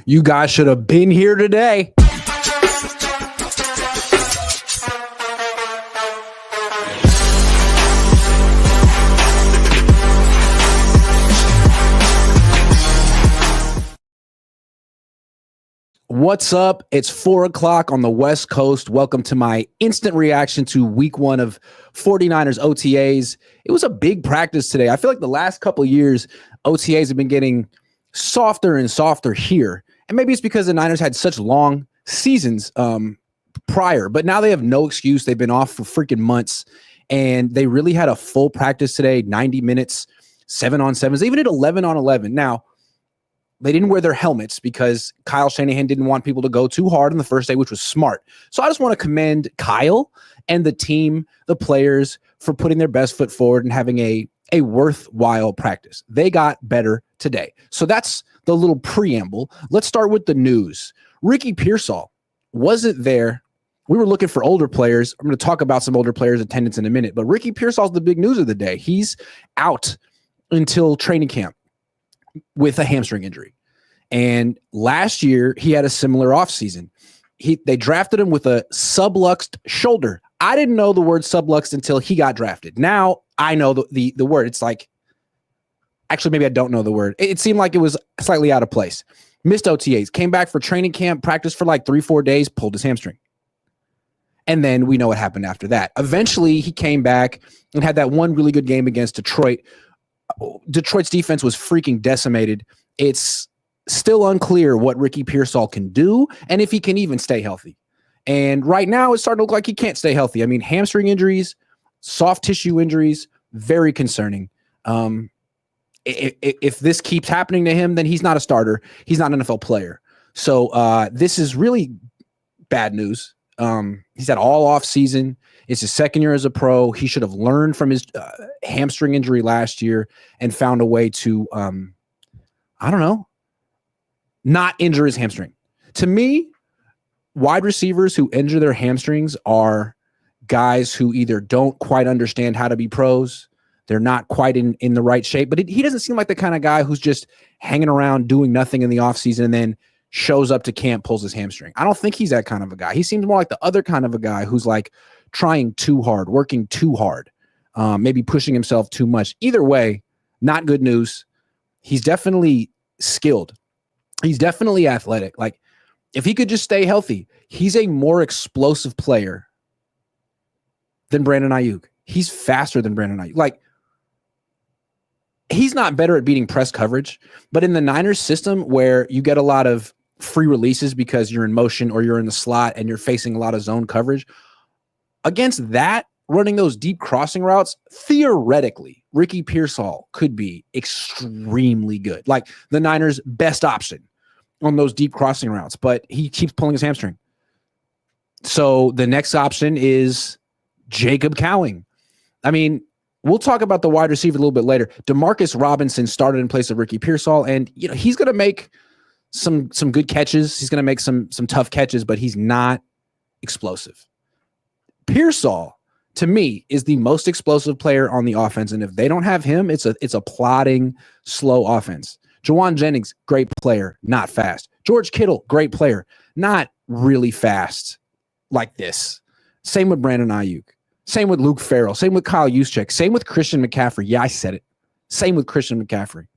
You guys should have been here today. What's up? It's 4 o'clock on the West Coast. Welcome to my instant reaction to week 1 of 49ers OTAs. It was a big practice today. I feel like the last couple of years, OTAs have been getting softer and softer here. And maybe it's because the Niners had such long seasons prior, but now they have no excuse. They've been off for freaking months, and they really had a full practice today, 90 minutes, 7-on-7s. They even did 11-on-11. Now, they didn't wear their helmets because Kyle Shanahan didn't want people to go too hard on the first day, which was smart. So I just want to commend Kyle and the team, the players, for putting their best foot forward and having a worthwhile practice. They got better today. So that's the little preamble. Let's start with the news. Ricky Pearsall wasn't there. We were looking for older players. I'm going to talk about some older players' attendance in a minute, but Ricky Pearsall's the big news of the day. He's out until training camp with a hamstring injury. And last year, he had a similar offseason. They drafted him with a subluxed shoulder. I didn't know the word subluxed until he got drafted. Now I know the word. It's like, actually, maybe I don't know the word. It seemed like it was slightly out of place. Missed OTAs, came back for training camp, practiced for like 3-4 days, pulled his hamstring. And then we know what happened after that. Eventually, he came back and had that one really good game against Detroit. Detroit's defense was freaking decimated. It's still unclear what Ricky Pearsall can do and if he can even stay healthy. And right now, it's starting to look like he can't stay healthy. I mean, hamstring injuries, soft tissue injuries, very concerning. If this keeps happening to him, then he's not a starter. He's not an NFL player. So this is really bad news. He's had all off season. It's his second year as a pro. He should have learned from his hamstring injury last year and found a way to, not injure his hamstring. To me, wide receivers who injure their hamstrings are guys who either don't quite understand how to be pros, they're not quite in the right shape, but he doesn't seem like the kind of guy who's just hanging around doing nothing in the offseason and then shows up to camp, pulls his hamstring. I don't think he's that kind of a guy. He seems more like the other kind of a guy who's like trying too hard, working too hard, maybe pushing himself too much. Either way, not good news. He's definitely skilled. He's definitely athletic. Like, if he could just stay healthy, he's a more explosive player than Brandon Aiyuk. He's faster than Brandon Aiyuk. Like, he's not better at beating press coverage, but in the Niners system where you get a lot of free releases because you're in motion or you're in the slot and you're facing a lot of zone coverage, against that, running those deep crossing routes, theoretically, Ricky Pearsall could be extremely good. Like the Niners' best option on those deep crossing routes, but he keeps pulling his hamstring. So the next option is Jacob Cowing. I mean, we'll talk about the wide receiver a little bit later. Demarcus Robinson started in place of Ricky Pearsall, and he's going to make some good catches. He's going to make some tough catches, but he's not explosive. Pearsall, to me, is the most explosive player on the offense, and if they don't have him, it's a plodding, slow offense. Jauan Jennings, great player, not fast. George Kittle, great player, not really fast like this. Same with Brandon Aiyuk. Same with Luke Farrell. Same with Kyle Juszczyk. Same with Christian McCaffrey. Yeah, I said it. Same with Christian McCaffrey.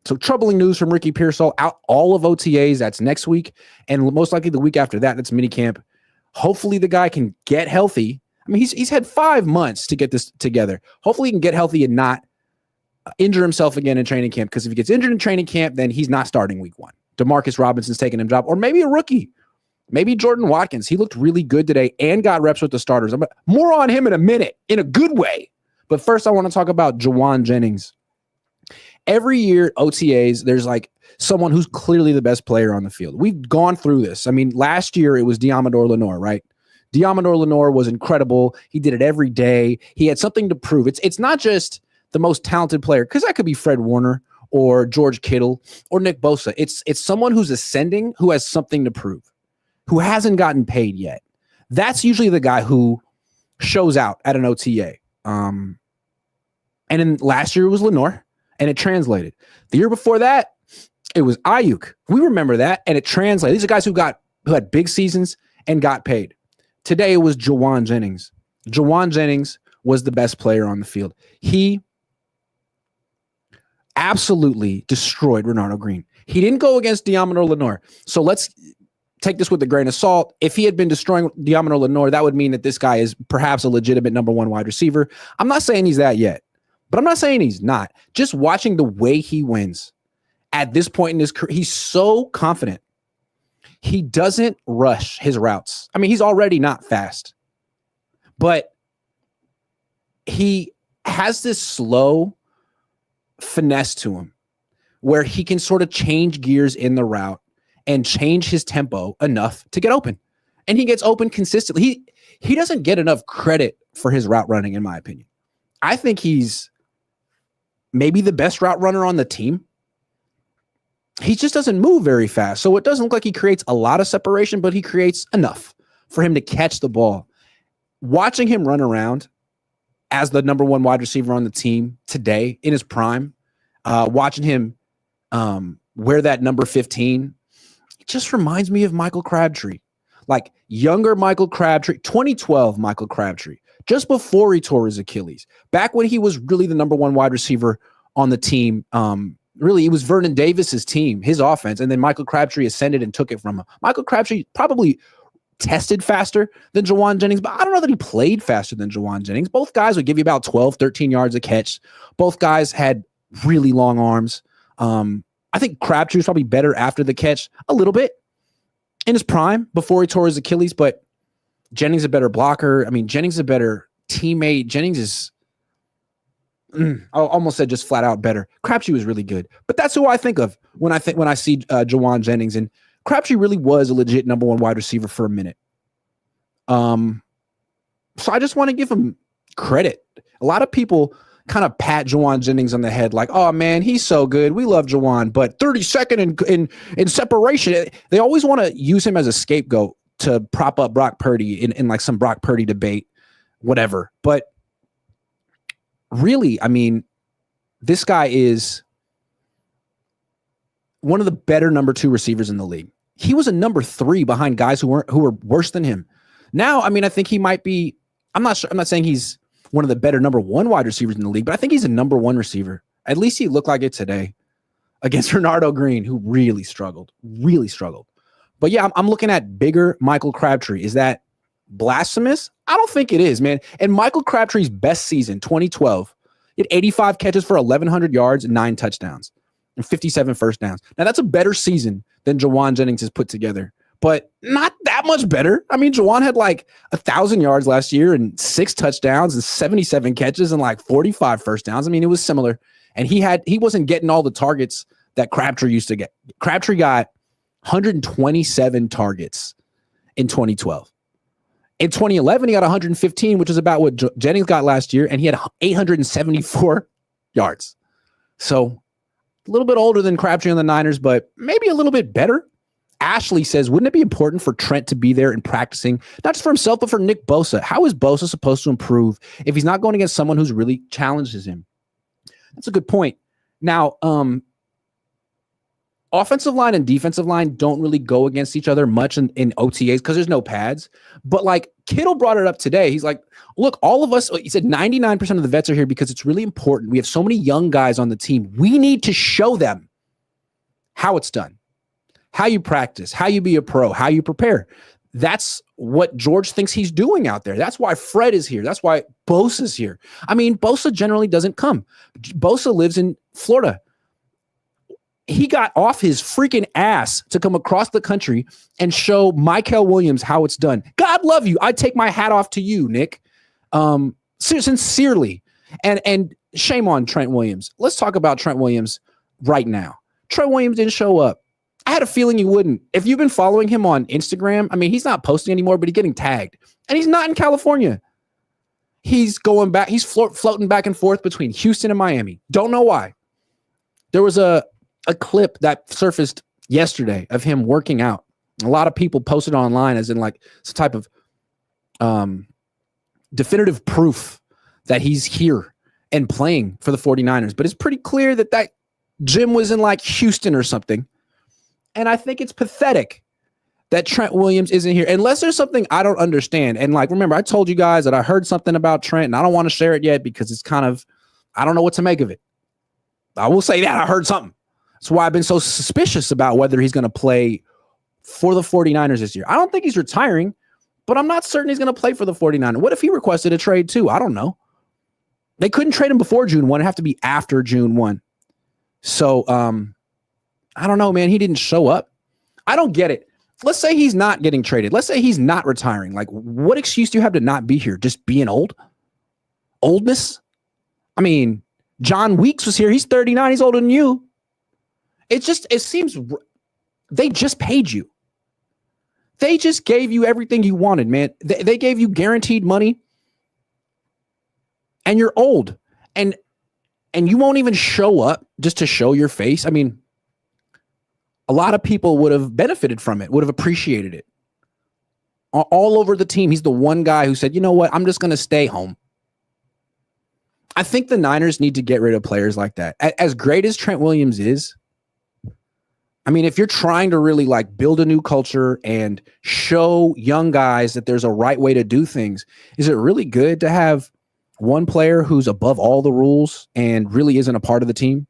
So troubling news from Ricky Pearsall. Out all of OTAs. That's next week. And most likely the week after that, that's minicamp. Hopefully the guy can get healthy. I mean, he's had 5 months to get this together. Hopefully he can get healthy and not injure himself again in training camp. Because if he gets injured in training camp, then he's not starting week 1. Demarcus Robinson's taking him job. Or maybe a rookie. Maybe Jordan Watkins. He looked really good today and got reps with the starters. More on him in a minute, in a good way. But first, I want to talk about Jauan Jennings. Every year, OTAs, there's like someone who's clearly the best player on the field. We've gone through this. I mean, last year, it was Deommodore Lenoir, right? Deommodore Lenoir was incredible. He did it every day. He had something to prove. It's not just the most talented player, because that could be Fred Warner or George Kittle or Nick Bosa. It's someone who's ascending, who has something to prove, who hasn't gotten paid yet. That's usually the guy who shows out at an OTA. And then last year it was Lenoir, and it translated. The year before that, It was Aiyuk. We remember that, and it translated. These are guys who had big seasons and got paid. Today it was Jauan Jennings. Jauan Jennings was the best player on the field. He absolutely destroyed Renardo Green. He didn't go against Diamondor Lenoir. So let's take this with a grain of salt. If he had been destroying Diamondor Lenoir, that would mean that this guy is perhaps a legitimate number one wide receiver. I'm not saying he's that yet, but I'm not saying he's not. Just watching the way he wins at this point in his career, he's so confident. He doesn't rush his routes. I mean, he's already not fast, but he has this slow finesse to him where he can sort of change gears in the route and change his tempo enough to get open. And he gets open consistently. He doesn't get enough credit for his route running, in my opinion. I think he's maybe the best route runner on the team. He just doesn't move very fast. So it doesn't look like he creates a lot of separation, but he creates enough for him to catch the ball. Watching him run around as the number one wide receiver on the team today in his prime, watching him wear that number 15, it just reminds me of Michael Crabtree. Like younger Michael Crabtree, 2012 Michael Crabtree, just before he tore his Achilles, back when he was really the number one wide receiver on the team. Really, it was Vernon Davis's team, his offense, and then Michael Crabtree ascended and took it from him. Michael Crabtree probably tested faster than Jauan Jennings, but I don't know that he played faster than Jauan Jennings. Both guys would give you about 12, 13 yards a catch. Both guys had really long arms. I think Crabtree was probably better after the catch a little bit in his prime before he tore his Achilles, but Jennings a better blocker. I mean, Jennings a better teammate. Jennings is I almost said just flat out better. Crabtree was really good, but that's who I think of when I see Jauan Jennings, and Crabtree really was a legit number one wide receiver for a minute. So I just want to give him credit. A lot of people kind of pat Jauan Jennings on the head like, oh man, he's so good. We love Jauan, but 32nd in separation. They always want to use him as a scapegoat to prop up Brock Purdy in like some Brock Purdy debate, whatever. But really, I mean, this guy is one of the better number two receivers in the league. He was a number three behind guys who were worse than him. Now, I mean, I think he might be, I'm not sure. I'm not saying he's one of the better number one wide receivers in the league, but I think he's a number one receiver. At least he looked like it today against Renardo Green, who really struggled. But yeah, I'm looking at bigger Michael Crabtree. Is that blasphemous? I don't think it is, man. And Michael Crabtree's best season, 2012, he had 85 catches for 1,100 yards and 9 touchdowns and 57 first downs. Now, that's a better season than Jauan Jennings has put together, but not that much better. I mean, Jauan had like 1,000 yards last year and 6 touchdowns and 77 catches and like 45 first downs. I mean, it was similar. And he wasn't getting all the targets that Crabtree used to get. Crabtree got 127 targets in 2012. In 2011, he got 115, which is about what Jennings got last year, and he had 874 yards. So a little bit older than Crabtree on the Niners, but maybe a little bit better. Ashley says, wouldn't it be important for Trent to be there and practicing, not just for himself, but for Nick Bosa? How is Bosa supposed to improve if he's not going against someone who's really challenges him? That's a good point. Now, offensive line and defensive line don't really go against each other much in OTAs because there's no pads. But like Kittle brought it up today. He's like, look, all of us, he said 99% of the vets are here because it's really important. We have so many young guys on the team. We need to show them how it's done, how you practice, how you be a pro, how you prepare. That's what George thinks he's doing out there. That's why Fred is here. That's why Bosa's here. I mean, Bosa generally doesn't come. Bosa lives in Florida. He got off his freaking ass to come across the country and show Michael Williams how it's done. God love you. I take my hat off to you, Nick. Sincerely. And shame on Trent Williams. Let's talk about Trent Williams right now. Trent Williams didn't show up. I had a feeling he wouldn't. If you've been following him on Instagram, I mean, he's not posting anymore, but he's getting tagged. And he's not in California. He's going back. He's floating back and forth between Houston and Miami. Don't know why. There was a clip that surfaced yesterday of him working out. A lot of people posted online as in like some type of definitive proof that he's here and playing for the 49ers. But it's pretty clear that Jim was in like Houston or something. And I think it's pathetic that Trent Williams isn't here, unless there's something I don't understand. And like, remember, I told you guys that I heard something about Trent, and I don't want to share it yet because it's kind of, I don't know what to make of it. I will say that I heard something. That's why I've been so suspicious about whether he's going to play for the 49ers this year. I don't think he's retiring, but I'm not certain he's going to play for the 49ers. What if he requested a trade too? I don't know. They couldn't trade him before June 1. It'd have to be after June 1. So, I don't know, man. He didn't show up. I don't get it. Let's say he's not getting traded. Let's say he's not retiring. Like, what excuse do you have to not be here? Just being old? Oldness? I mean, John Weeks was here. He's 39. He's older than you. It seems they just paid you. They just gave you everything you wanted, man. They gave you guaranteed money, and you're old. And you won't even show up just to show your face. I mean, a lot of people would have benefited from it, would have appreciated it. All over the team, he's the one guy who said, you know what, I'm just going to stay home. I think the Niners need to get rid of players like that. As great as Trent Williams is, I mean, if you're trying to really like build a new culture and show young guys that there's a right way to do things, is it really good to have one player who's above all the rules and really isn't a part of the team?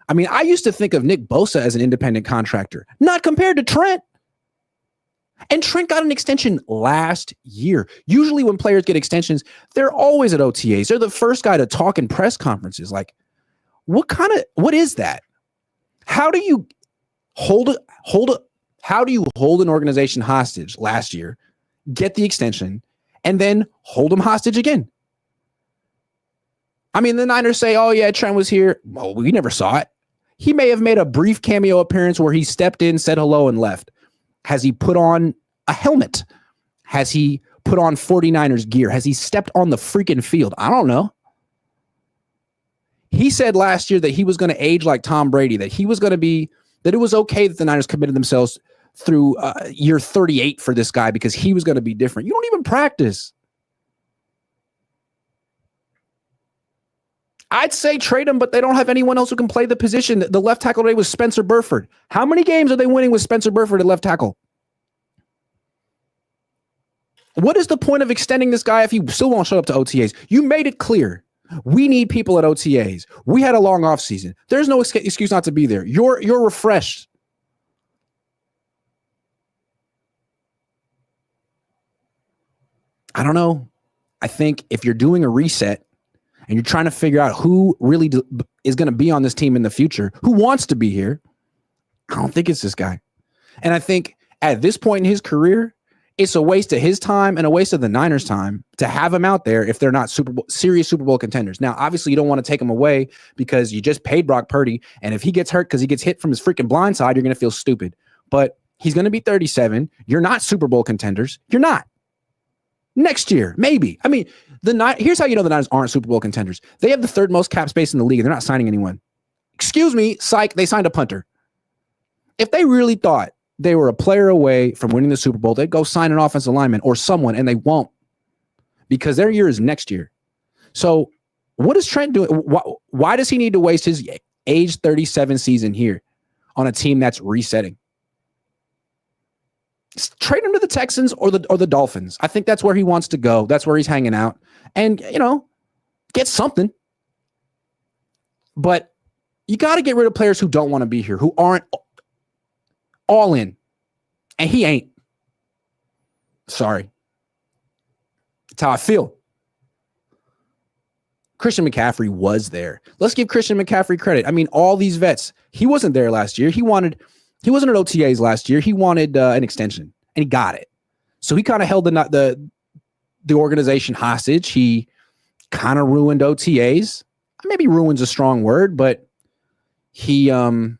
I mean, I used to think of Nick Bosa as an independent contractor, not compared to Trent. And Trent got an extension last year. Usually when players get extensions, they're always at OTAs. They're the first guy to talk in press conferences. Like, what is that? How do you how do you hold an organization hostage last year, get the extension, and then hold them hostage again? I mean, the Niners say, oh yeah, Trent was here. Well, we never saw it. He may have made a brief cameo appearance where he stepped in, said hello, and left. Has he put on a helmet? Has he put on 49ers gear? Has he stepped on the freaking field? I don't know. He said last year that he was going to age like Tom Brady, that it was okay that the Niners committed themselves through year 38 for this guy because he was going to be different. You don't even practice. I'd say trade him, but they don't have anyone else who can play the position. The left tackle today was Spencer Burford. How many games are they winning with Spencer Burford at left tackle? What is the point of extending this guy if he still won't show up to OTAs? You made it clear. We need people at OTAs. We had a long offseason. There's no excuse not to be there. You're refreshed. I don't know. I think if you're doing a reset, and you're trying to figure out who really is going to be on this team in the future, who wants to be here, I don't think it's this guy. And I think at this point in his career, it's a waste of his time and a waste of the Niners' time to have him out there if they're not serious Super Bowl contenders. Now, obviously, you don't want to take him away because you just paid Brock Purdy, and if he gets hurt because he gets hit from his freaking blind side, you're going to feel stupid. But he's going to be 37. You're not Super Bowl contenders. You're not. Next year, maybe. I mean, here's how you know the Niners aren't Super Bowl contenders. They have the third most cap space in the league, and they're not signing anyone. Excuse me, psych, they signed a punter. If they really thought they were a player away from winning the Super Bowl, they'd go sign an offensive lineman or someone, and they won't because their year is next year. So what is Trent doing? Why does he need to waste his age 37 season here on a team that's resetting? Trade him to the Texans or the Dolphins. I think that's where he wants to go. That's where he's hanging out. And, get something. But you got to get rid of players who don't want to be here, who aren't all in. And he ain't. Sorry. That's how I feel. Christian McCaffrey was there. Let's give Christian McCaffrey credit. I mean, all these vets, he wasn't there last year. He wasn't at OTAs last year. He wanted an extension, and he got it. So he kind of held the organization hostage. He kind of ruined OTAs. Maybe ruin's a strong word, but he kind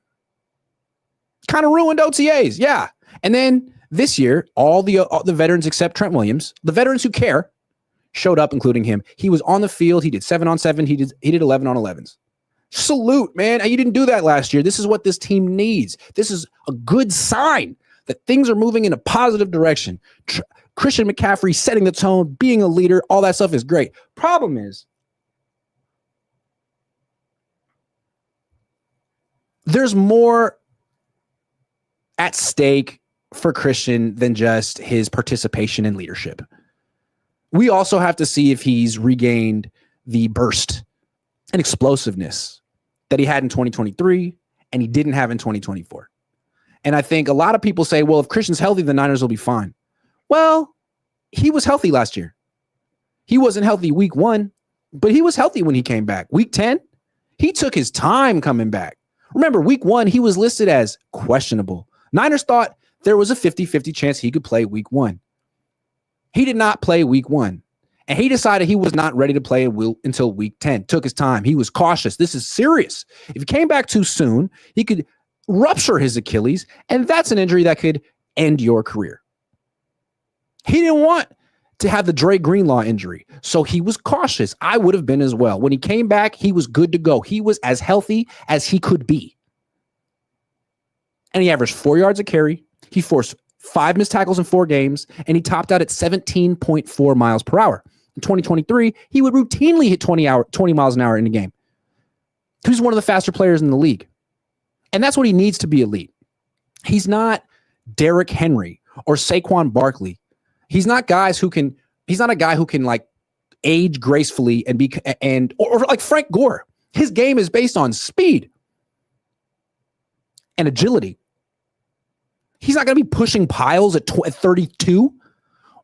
of ruined OTAs. Yeah. And then this year, all the veterans except Trent Williams, the veterans who care, showed up, including him. He was on the field. He did 7-on-7. He did 11-on-11s. Salute, man. You didn't do that last year. This is what this team needs. This is a good sign that things are moving in a positive direction. Christian McCaffrey setting the tone, being a leader, all that stuff is great. Problem is, there's more at stake for Christian than just his participation in leadership. We also have to see if he's regained the burst and explosiveness that he had in 2023 and he didn't have in 2024. And I think a lot of people say, well, if Christian's healthy, the Niners will be fine. Well, he was healthy last year. He wasn't healthy week 1, but he was healthy when he came back. Week 10, he took his time coming back. Remember, week 1, he was listed as questionable. Niners thought there was a 50-50 chance he could play week 1. He did not play week 1. And he decided he was not ready to play until week 10. Took his time. He was cautious. This is serious. If he came back too soon, he could rupture his Achilles, and that's an injury that could end your career. He didn't want to have the Dre Greenlaw injury, so he was cautious. I would have been as well. When he came back, he was good to go. He was as healthy as he could be. And he averaged 4 yards a carry. He forced 5 missed tackles in 4 games, and he topped out at 17.4 miles per hour. In 2023, he would routinely hit 20 miles an hour in a game. He's one of the faster players in the league. And that's what he needs to be elite. He's not Derrick Henry or Saquon Barkley. He's not a guy who can like age gracefully or like Frank Gore. His game is based on speed and agility. He's not going to be pushing piles at 32.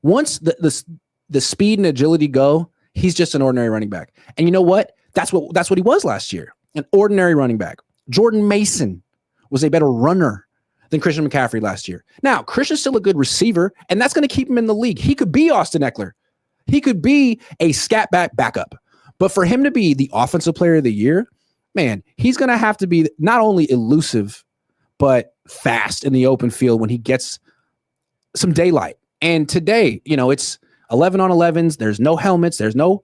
Once the speed and agility go, he's just an ordinary running back. And you know what? That's what he was last year. An ordinary running back. Jordan Mason was a better runner than Christian McCaffrey last year. Now, Christian's still a good receiver, and that's going to keep him in the league. He could be Austin Eckler. He could be a scat back backup. But for him to be the offensive player of the year, man, he's going to have to be not only elusive, but fast in the open field when he gets some daylight. And today, it's 11 on 11s. There's no helmets. There's no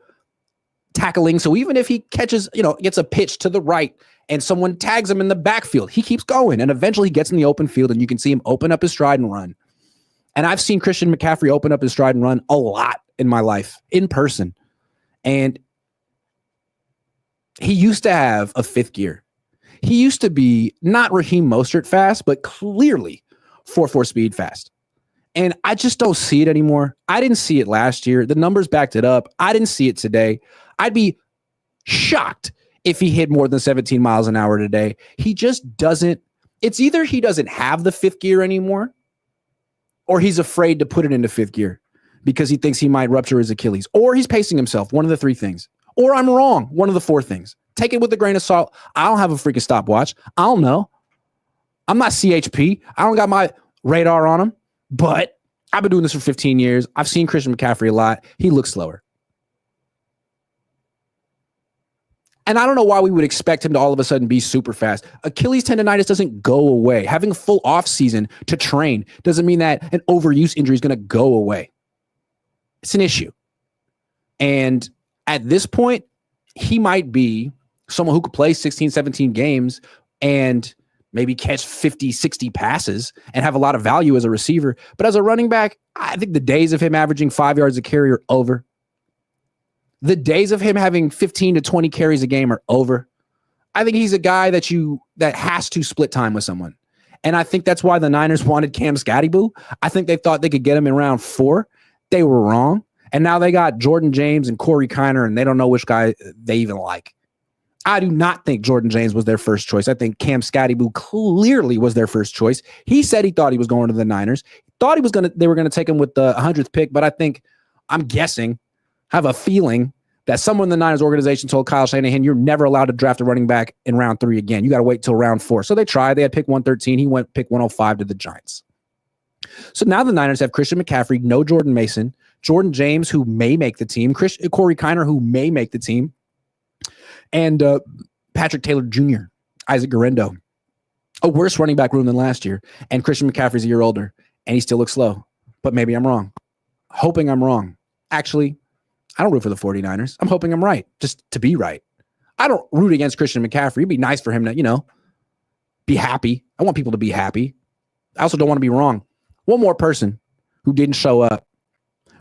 tackling. So even if he catches, gets a pitch to the right and someone tags him in the backfield, he keeps going. And eventually he gets in the open field and you can see him open up his stride and run. And I've seen Christian McCaffrey open up his stride and run a lot in my life in person. And he used to have a 5th gear. He used to be not Raheem Mostert fast, but clearly 4.4 speed fast. And I just don't see it anymore. I didn't see it last year. The numbers backed it up. I didn't see it today. I'd be shocked if he hit more than 17 miles an hour today. He just doesn't. It's either he doesn't have the 5th gear anymore, or he's afraid to put it into 5th gear because he thinks he might rupture his Achilles, or he's pacing himself. One of the 3 things. Or I'm wrong. One of the 4 things. Take it with a grain of salt. I don't have a freaking stopwatch. I don't know. I'm not CHP. I don't got my radar on him, but I've been doing this for 15 years. I've seen Christian McCaffrey a lot. He looks slower. And I don't know why we would expect him to all of a sudden be super fast. Achilles tendonitis doesn't go away. Having a full off season to train doesn't mean that an overuse injury is going to go away. It's an issue. And at this point, he might be someone who could play 16, 17 games and maybe catch 50, 60 passes and have a lot of value as a receiver. But as a running back, I think the days of him averaging 5 yards a carry are over. The days of him having 15 to 20 carries a game are over. I think he's a guy that has to split time with someone. And I think that's why the Niners wanted Cam Scatterboo. I think they thought they could get him in round 4. They were wrong. And now they got Jordan James and Corey Kiner, and they don't know which guy they even like. I do not think Jordan James was their first choice. I think Cam Scatterboo clearly was their first choice. He said he thought he was going to the Niners. Thought they were going to take him with the 100th pick, but I'm guessing, have a feeling that someone in the Niners organization told Kyle Shanahan, you're never allowed to draft a running back in round 3 again. You got to wait till round 4. So they tried. They had pick 113. He went pick 105 to the Giants. So now the Niners have Christian McCaffrey, no Jordan Mason, Jordan James, who may make the team, Corey Kiner, who may make the team, and Patrick Taylor Jr., Isaac Guerrero. A worse running back room than last year. And Christian McCaffrey's a year older, and he still looks slow. But maybe I'm wrong. Hoping I'm wrong. Actually, I don't root for the 49ers. I'm hoping I'm right, just to be right. I don't root against Christian McCaffrey. It'd be nice for him to, be happy. I want people to be happy. I also don't want to be wrong. One more person who didn't show up.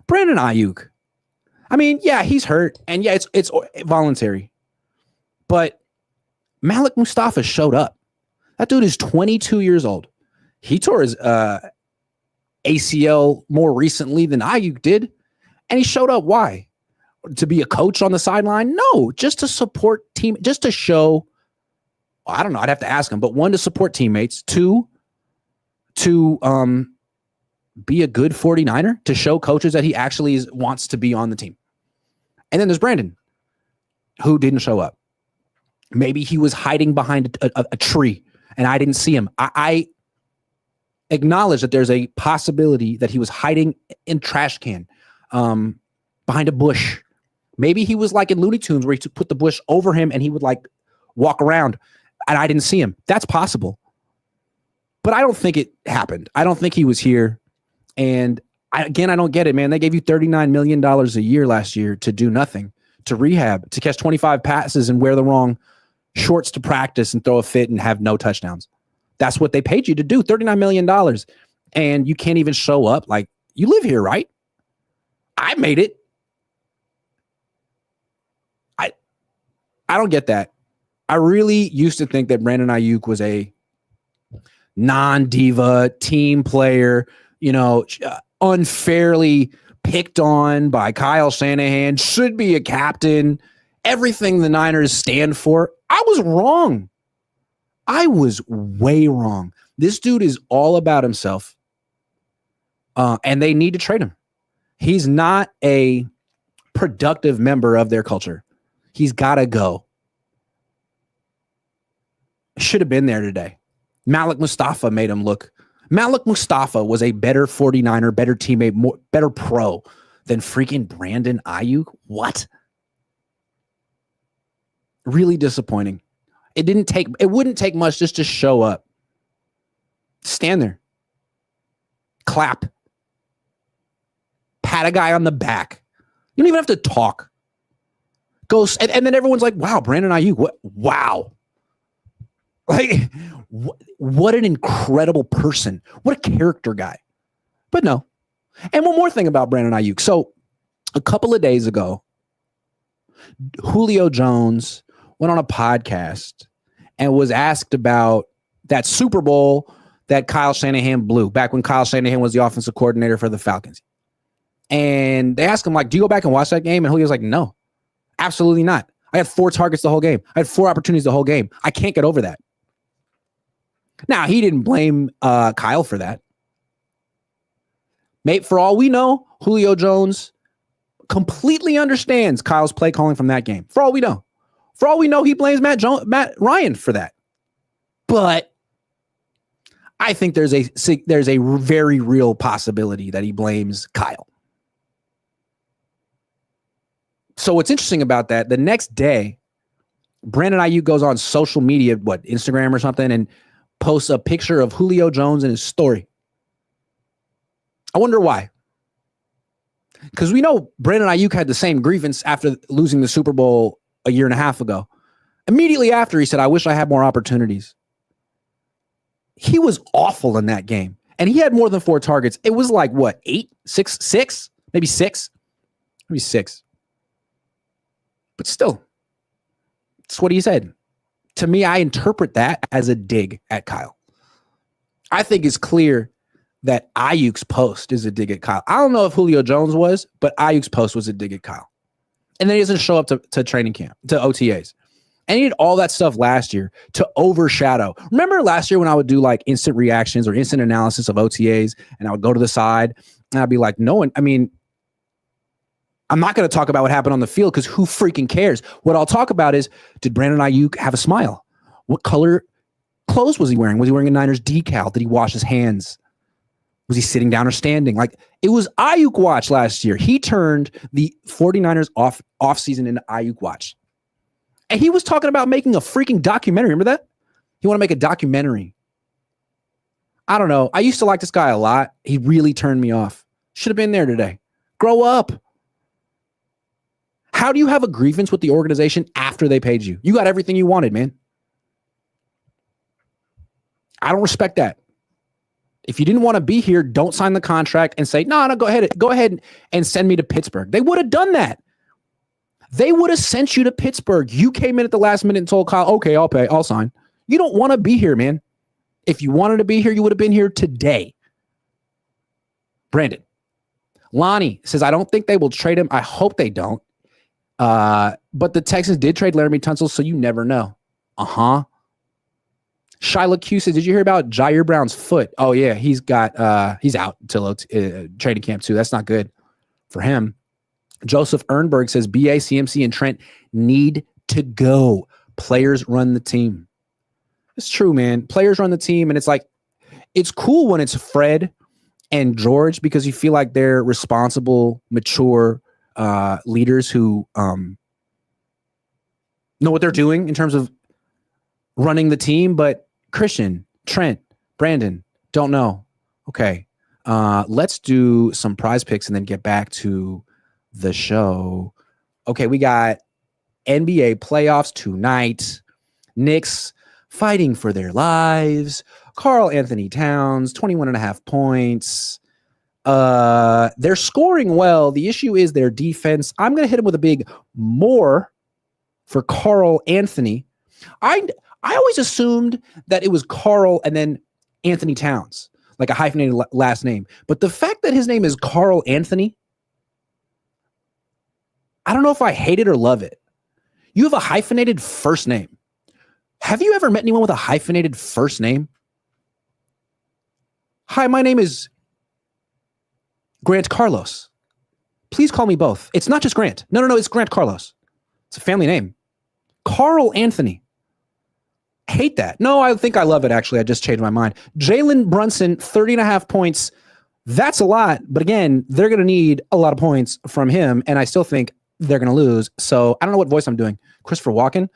Brandon Aiyuk. I mean, yeah, he's hurt, and yeah, it's voluntary. But Malik Mustafa showed up. That dude is 22 years old. He tore his ACL more recently than Aiyuk did, and he showed up. Why? To be a coach on the sideline? No, just to support team, just to show. I don't know. I'd have to ask him, but one, to support teammates. Two, to be a good 49er, to show coaches that he actually wants to be on the team. And then there's Brandon, who didn't show up. Maybe he was hiding behind a tree and I didn't see him. I acknowledge that there's a possibility that he was hiding in trash can, behind a bush. Maybe he was like in Looney Tunes where he put the bush over him and he would like walk around and I didn't see him. That's possible. But I don't think it happened. I don't think he was here. And I don't get it, man. They gave you $39 million a year last year to do nothing, to rehab, to catch 25 passes and wear the wrong shorts to practice and throw a fit and have no touchdowns. That's what they paid you to do, $39 million. And you can't even show up. Like, you live here, right? I made it. I don't get that. I really used to think that Brandon Aiyuk was a non-diva team player, unfairly picked on by Kyle Shanahan, should be a captain, everything the Niners stand for. I was wrong. I was way wrong. This dude is all about himself, and they need to trade him. He's not a productive member of their culture. He's got to go. Should have been there today. Malik Mustafa made him look. Malik Mustafa was a better 49er, better teammate, better pro than freaking Brandon Aiyuk. What? Really disappointing. It wouldn't take much just to show up. Stand there. Clap. Pat a guy on the back. You don't even have to talk. Go, and then everyone's like, wow, Brandon Aiyuk. What? Wow. Like, what an incredible person. What a character guy. But no. And one more thing about Brandon Aiyuk. So a couple of days ago, Julio Jones went on a podcast and was asked about that Super Bowl that Kyle Shanahan blew back when Kyle Shanahan was the offensive coordinator for the Falcons. And they asked him, like, do you go back and watch that game? And Julio's like, no, absolutely not. I had 4 targets the whole game. I had 4 opportunities the whole game. I can't get over that. Now, he didn't blame Kyle for that. Mate, for all we know, Julio Jones completely understands Kyle's play calling from that game. For all we know. For all we know, he blames Matt Ryan for that. But I think there's a very real possibility that he blames Kyle. So what's interesting about that, the next day, Brandon Aiyuk goes on social media, Instagram or something, and posts a picture of Julio Jones in his story. I wonder why. Because we know Brandon Aiyuk had the same grievance after losing the Super Bowl a year and a half ago. Immediately after, he said, I wish I had more opportunities. He was awful in that game. And he had more than 4 targets. It was like, what, 8? 6? Maybe 6? Maybe 6. But still, that's what he said. To me, I interpret that as a dig at Kyle. I think it's clear that Aiyuk's post is a dig at Kyle. I don't know if Julio Jones was, but Aiyuk's post was a dig at Kyle. And then he doesn't show up to training camp, to OTAs. And he did all that stuff last year to overshadow. Remember last year when I would do like instant reactions or instant analysis of OTAs, and I would go to the side and I'd be like, I'm not going to talk about what happened on the field because who freaking cares? What I'll talk about is, did Brandon Aiyuk have a smile? What color clothes was he wearing? Was he wearing a Niners decal? Did he wash his hands? Was he sitting down or standing? Like, it was Aiyuk watch last year. He turned the 49ers off season into Aiyuk watch. And he was talking about making a freaking documentary. Remember that? He wanted to make a documentary. I don't know. I used to like this guy a lot. He really turned me off. Should have been there today. Grow up. How do you have a grievance with the organization after they paid you? You got everything you wanted, man. I don't respect that. If you didn't want to be here, don't sign the contract and say, no, go ahead and send me to Pittsburgh. They would have done that. They would have sent you to Pittsburgh. You came in at the last minute and told Kyle, okay, I'll sign. You don't want to be here, man. If you wanted to be here, you would have been here today. Brandon. Lonnie says, I don't think they will trade him. I hope they don't. But the Texans did trade Laramie Tunsil, so you never know. Shyla Q says, did you hear about Jair Brown's foot? Oh, yeah, he's out until training camp, too. That's not good for him. Joseph Ernberg says, BA, CMC, and Trent need to go. Players run the team. It's true, man. Players run the team, and it's like, it's cool when it's Fred and George because you feel like they're responsible, mature leaders who know what they're doing in terms of running the team. But Christian, Trent, Brandon, don't know. Okay. Let's do some prize picks and then get back to the show. Okay, we got NBA playoffs tonight. Knicks fighting for their lives. Karl Anthony Towns, 21.5 points. They're scoring well. The issue is their defense. I'm going to hit him with a big more for Karl Anthony. I always assumed that it was Karl and then Anthony Towns, like a hyphenated last name. But the fact that his name is Karl Anthony, I don't know if I hate it or love it. You have a hyphenated first name. Have you ever met anyone with a hyphenated first name? Hi, my name is Grant Carlos. Please call me both. It's not just Grant. No, it's Grant Carlos. It's a family name. Karl Anthony. Hate that. No, I think I love it, actually. I just changed my mind. Jalen Brunson, 30.5 points. That's a lot. But again, they're going to need a lot of points from him, and I still think they're going to lose. So I don't know what voice I'm doing. Christopher Walken?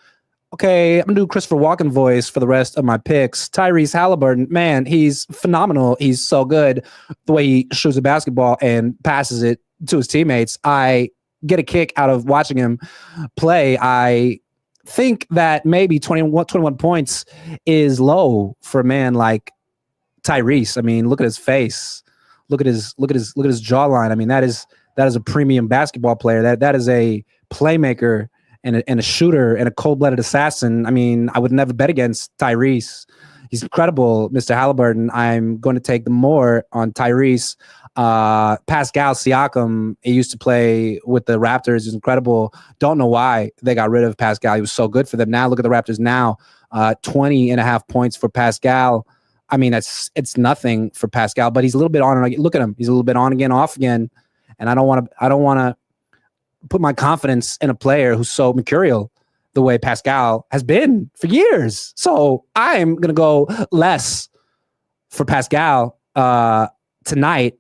Okay, I'm going to do Christopher Walken voice for the rest of my picks. Tyrese Halliburton, man, he's phenomenal. He's so good. The way he shoots a basketball and passes it to his teammates. I get a kick out of watching him play. I think that maybe 21 points is low for a man like Tyrese. I mean, look at his face. Look at his jawline. I mean, that is a premium basketball player. That is a playmaker and a shooter and a cold-blooded assassin. I mean, I would never bet against Tyrese. He's incredible, Mr. Halliburton. I'm going to take the more on Tyrese. Pascal Siakam, he used to play with the Raptors. He's incredible. Don't know why they got rid of Pascal. He was so good for them. Now look at the Raptors now. 20.5 points for Pascal. I mean, it's nothing for Pascal, but he's a little bit on and again. Look at him. He's a little bit on again, off again. And I don't want to put my confidence in a player who's so mercurial the way Pascal has been for years. So I'm going to go less for Pascal tonight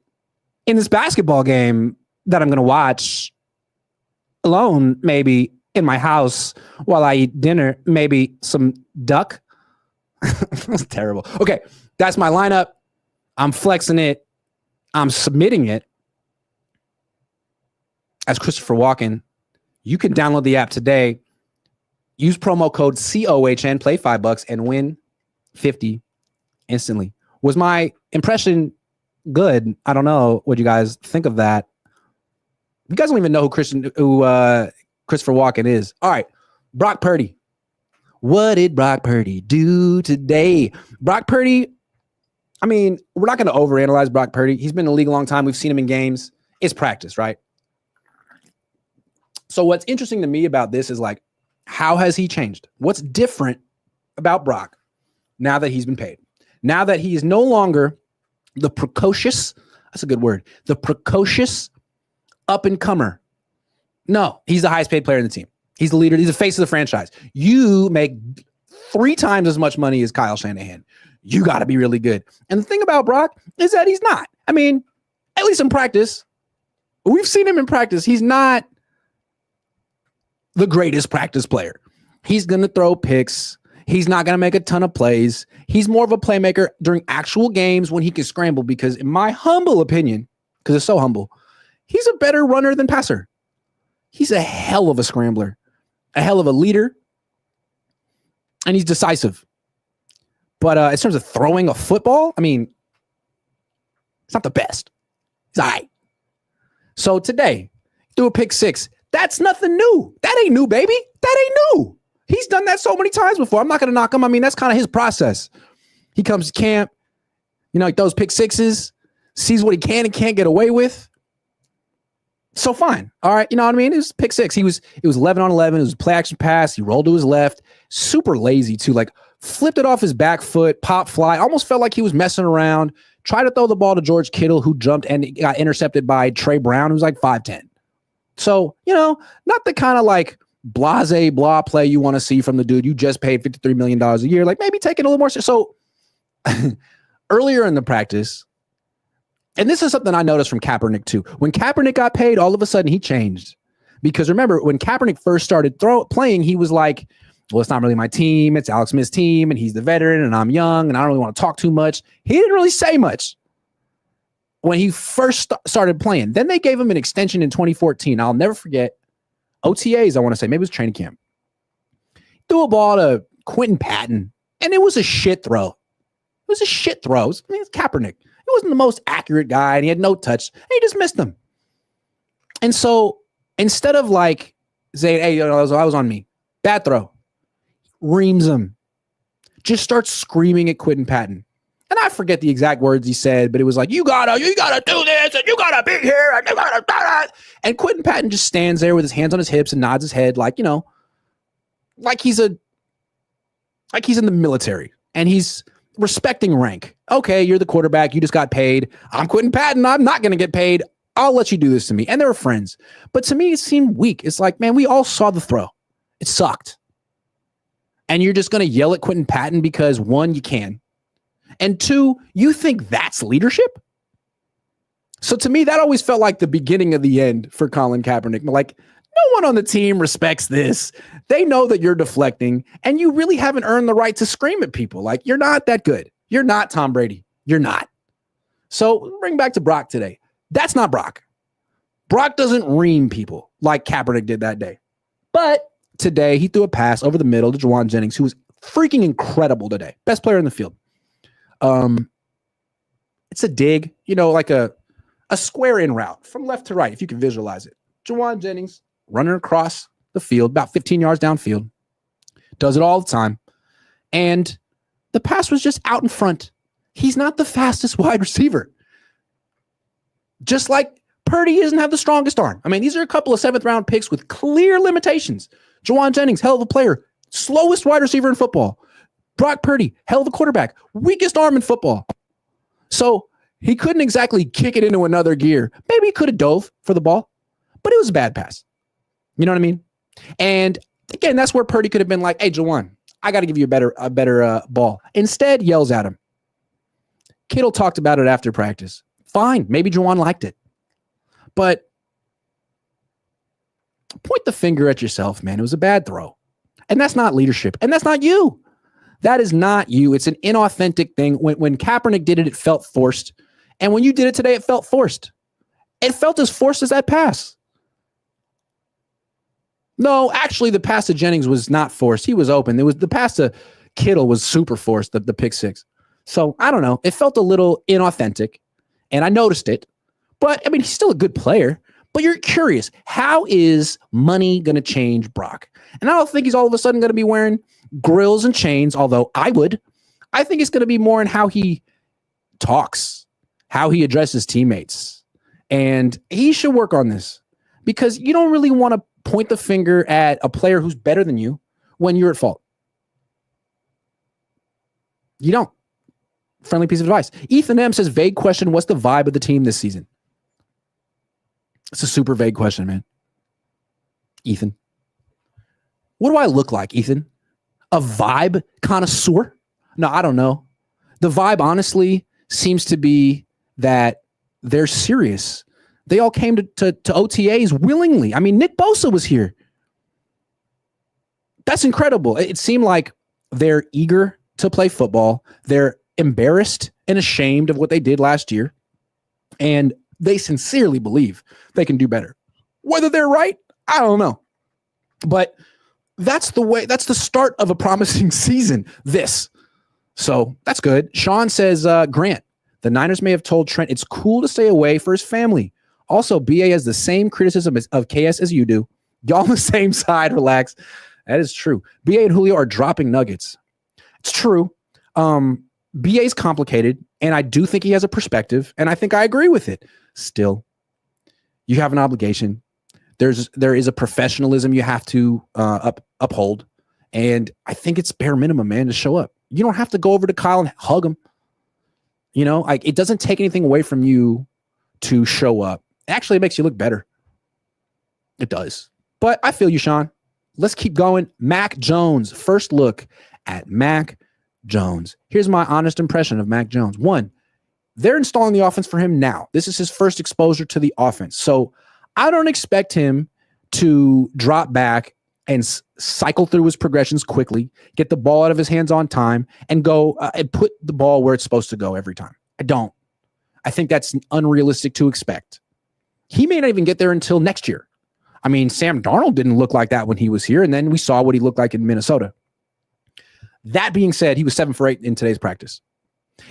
in this basketball game that I'm going to watch alone, maybe in my house while I eat dinner, maybe some duck. That's terrible. Okay, that's my lineup. I'm flexing it. I'm submitting it as Christopher Walken. You can download the app today. Use promo code COHN, play $5 and win 50 instantly. Was my impression good? I don't know what you guys think of that. You guys don't even know who Christopher Walken is. All right, Brock Purdy. What did Brock Purdy do today? Brock Purdy, I mean, we're not going to overanalyze Brock Purdy. He's been in the league a long time. We've seen him in games. It's practice, right? So what's interesting to me about this is like, how has he changed? What's different about Brock now that he's been paid? Now that he is no longer the precocious, that's a good word, the precocious up-and-comer. No, he's the highest paid player in the team. He's the leader. He's the face of the franchise. You make 3 times as much money as Kyle Shanahan. You got to be really good. And the thing about Brock is that he's not. I mean, at least in practice, we've seen him in practice. He's not the greatest practice player. He's going to throw picks. He's not going to make a ton of plays. He's more of a playmaker during actual games when he can scramble because in my humble opinion, because it's so humble, he's a better runner than passer. He's a hell of a scrambler, a hell of a leader, and he's decisive. But in terms of throwing a football, I mean, it's not the best. He's all right. So today, threw a pick 6. That's nothing new. That ain't new, baby. That ain't new. He's done that so many times before. I'm not going to knock him. I mean, that's kind of his process. He comes to camp, he throws pick sixes, sees what he can and can't get away with. So fine. All right. You know what I mean? It was pick six. It was 11 on 11. It was a play action pass. He rolled to his left. Super lazy too. Like flipped it off his back foot, pop fly. Almost felt like he was messing around. Tried to throw the ball to George Kittle, who jumped and got intercepted by Trey Brown, who's like 5'10". So, not the kind of like blase blah play you want to see from the dude you just paid $53 million a year. Like maybe take it a little more. So earlier in the practice, and this is something I noticed from Kaepernick too. When Kaepernick got paid, all of a sudden he changed. Because remember, when Kaepernick first started playing, he was like, well, it's not really my team. It's Alex Smith's team, and he's the veteran, and I'm young, and I don't really want to talk too much. He didn't really say much when he first started playing. Then they gave him an extension in 2014. I'll never forget. OTAs, I want to say. Maybe it was training camp. Threw a ball to Quentin Patton, and it was a shit throw. It was a shit throw. It's Kaepernick. He wasn't the most accurate guy, and he had no touch. And he just missed them. And so instead of like saying, hey, that was on me. Bad throw. Reams him. Just starts screaming at Quentin Patton. And I forget the exact words he said, but it was like, you gotta do this, and you gotta be here, and you gotta do that. And Quentin Patton just stands there with his hands on his hips and nods his head like, like he's in the military and he's respecting rank. Okay, you're the quarterback. You just got paid. I'm Quentin Patton. I'm not going to get paid. I'll let you do this to me. And they were friends. But to me, it seemed weak. It's like, man, we all saw the throw. It sucked. And you're just going to yell at Quentin Patton because, one, you can. And two, you think that's leadership? So to me, that always felt like the beginning of the end for Colin Kaepernick. Like, no one on the team respects this. They know that you're deflecting, and you really haven't earned the right to scream at people. Like, you're not that good. You're not Tom Brady. You're not. So bring back to Brock today. That's not Brock. Brock doesn't ream people like Kaepernick did that day. But today, he threw a pass over the middle to Jauan Jennings, who was freaking incredible today. Best player in the field. It's a dig, like a square in route from left to right, if you can visualize it. Jauan Jennings running across the field, about 15 yards downfield. Does it all the time. And the pass was just out in front. He's not the fastest wide receiver. Just like Purdy doesn't have the strongest arm. I mean, these are a couple of seventh-round picks with clear limitations. Jauan Jennings, hell of a player. Slowest wide receiver in football. Brock Purdy, hell of a quarterback. Weakest arm in football. So he couldn't exactly kick it into another gear. Maybe he could have dove for the ball, but it was a bad pass. You know what I mean? And again, that's where Purdy could have been like, hey, Jauan, I got to give you a better ball. Instead, yells at him. Kittle talked about it after practice. Fine. Maybe Jauan liked it. But point the finger at yourself, man. It was a bad throw. And that's not leadership. And that's not you. That is not you. It's an inauthentic thing. When Kaepernick did it, it felt forced. And when you did it today, it felt forced. It felt as forced as that pass. No, actually, the pass to Jennings was not forced. He was open. The pass to Kittle was super forced, the pick six. So I don't know. It felt a little inauthentic, and I noticed it. But I mean, he's still a good player. But you're curious, how is money going to change Brock? And I don't think he's all of a sudden going to be wearing grills and chains, although I would. I think it's going to be more in how he talks, how he addresses teammates. And he should work on this because you don't really want to point the finger at a player who's better than you when you're at fault. You don't. Friendly piece of advice. Ethan M says, vague question, what's the vibe of the team this season? It's a super vague question, man. Ethan. What do I look like, Ethan? A vibe connoisseur? No, I don't know. The vibe, honestly, seems to be that they're serious. They all came to OTAs willingly. I mean, Nick Bosa was here. That's incredible. It seemed like they're eager to play football. They're embarrassed and ashamed of what they did last year. And they sincerely believe they can do better. Whether they're right, I don't know. But that's the start of a promising season, this. So that's good. Sean says, Grant, the Niners may have told Trent it's cool to stay away for his family. Also, BA has the same criticism of KS as you do. Y'all on the same side, relax. That is true. BA and Julio are dropping nuggets. It's true. BA's complicated, and I do think he has a perspective, and I think I agree with it. Still, you have an obligation. There is a professionalism you have to uphold, and I think it's bare minimum, man, to show up. You don't have to go over to Kyle and hug him. You know, like, it doesn't take anything away from you to show up. Actually, it makes you look better. It does. But I feel you, Sean. Let's keep going. Mac Jones. First look at Mac Jones. Here's my honest impression of Mac Jones. One, they're installing the offense for him now. This is his first exposure to the offense. So I don't expect him to drop back and cycle through his progressions quickly, get the ball out of his hands on time, and go and put the ball where it's supposed to go every time. I don't. I think that's unrealistic to expect. He may not even get there until next year. I mean, Sam Darnold didn't look like that when he was here, and then we saw what he looked like in Minnesota. That being said, he was 7 for 8 in today's practice.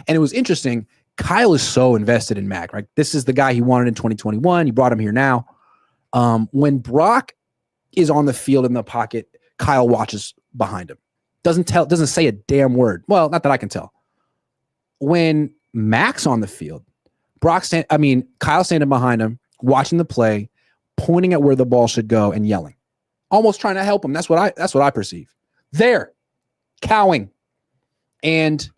And it was interesting. Kyle is so invested in Mac, right? This is the guy he wanted in 2021. He brought him here now. When Brock is on the field in the pocket, Kyle watches behind him. Doesn't say a damn word. Well, not that I can tell. When Mac's on the field, Kyle's standing behind him, watching the play, pointing at where the ball should go and yelling, almost trying to help him. That's what I perceive. There, cowing. And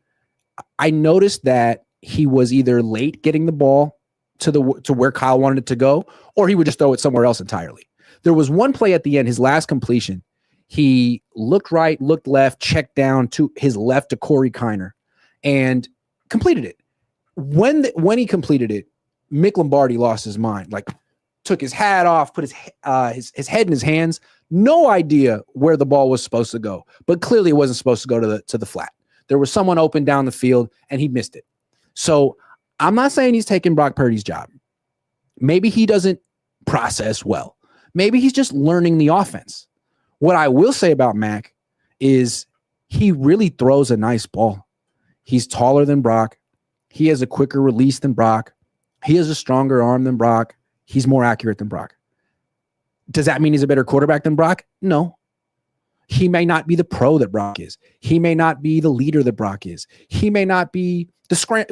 I noticed that he was either late getting the ball to where Kyle wanted it to go, or he would just throw it somewhere else entirely. There was one play at the end, his last completion. He looked right, looked left, checked down to his left to Corey Kiner, and completed it. When he completed it, Mick Lombardi lost his mind. Like, took his hat off, put his head in his hands. No idea where the ball was supposed to go, but clearly it wasn't supposed to go to the flat. There was someone open down the field, and he missed it. So I'm not saying he's taking Brock Purdy's job. Maybe he doesn't process well. Maybe he's just learning the offense. What I will say about Mac is he really throws a nice ball. He's taller than Brock. He has a quicker release than Brock. He has a stronger arm than Brock. He's more accurate than Brock. Does that mean he's a better quarterback than Brock? No. He may not be the pro that Brock is. He may not be the leader that Brock is. He may not be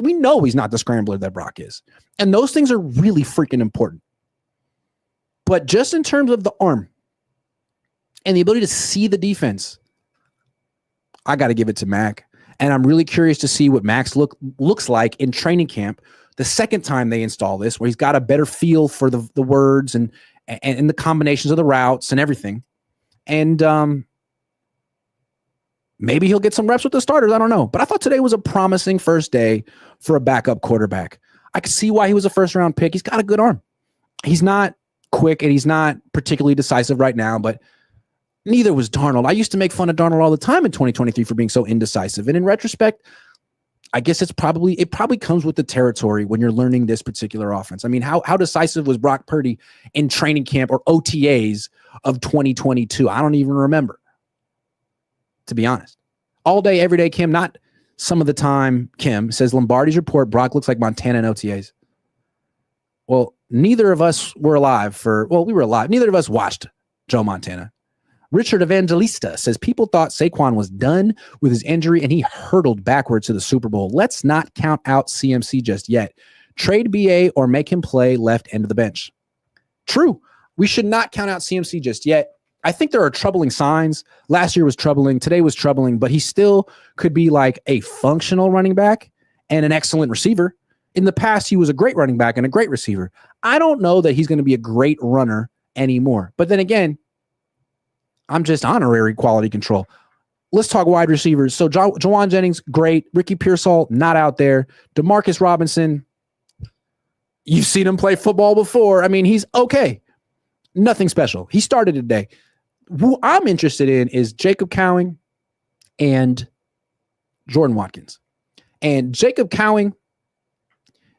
we know he's not the scrambler that Brock is. And those things are really freaking important. But just in terms of the arm and the ability to see the defense, I got to give it to Mac. And I'm really curious to see what Mac's looks like in training camp the second time they install this, where he's got a better feel for the words and the combinations of the routes and everything. And maybe he'll get some reps with the starters. I don't know. But I thought today was a promising first day for a backup quarterback. I could see why he was a first-round pick. He's got a good arm. He's not quick, and he's not particularly decisive right now, but neither was Darnold. I used to make fun of Darnold all the time in 2023 for being so indecisive. And in retrospect, I guess it probably comes with the territory when you're learning this particular offense. I mean, how decisive was Brock Purdy in training camp or OTAs of 2022? I don't even remember, to be honest. All day, every day, Kim, not some of the time, Kim says Lombardi's report, Brock looks like Montana in OTAs. Well, neither of us were alive we were alive. Neither of us watched Joe Montana. Richard Evangelista says people thought Saquon was done with his injury and he hurtled backwards to the Super Bowl. Let's not count out CMC just yet. Trade BA or make him play left end of the bench. True. We should not count out CMC just yet. I think there are troubling signs. Last year was troubling. Today was troubling, but he still could be like a functional running back and an excellent receiver. In the past, he was a great running back and a great receiver. I don't know that he's going to be a great runner anymore. But then again, I'm just honorary quality control. Let's talk wide receivers. So Jauan Jennings, great. Ricky Pearsall, not out there. Demarcus Robinson, you've seen him play football before. I mean, he's okay. Nothing special. He started today. Who I'm interested in is Jacob Cowing and Jordan Watkins. And Jacob Cowing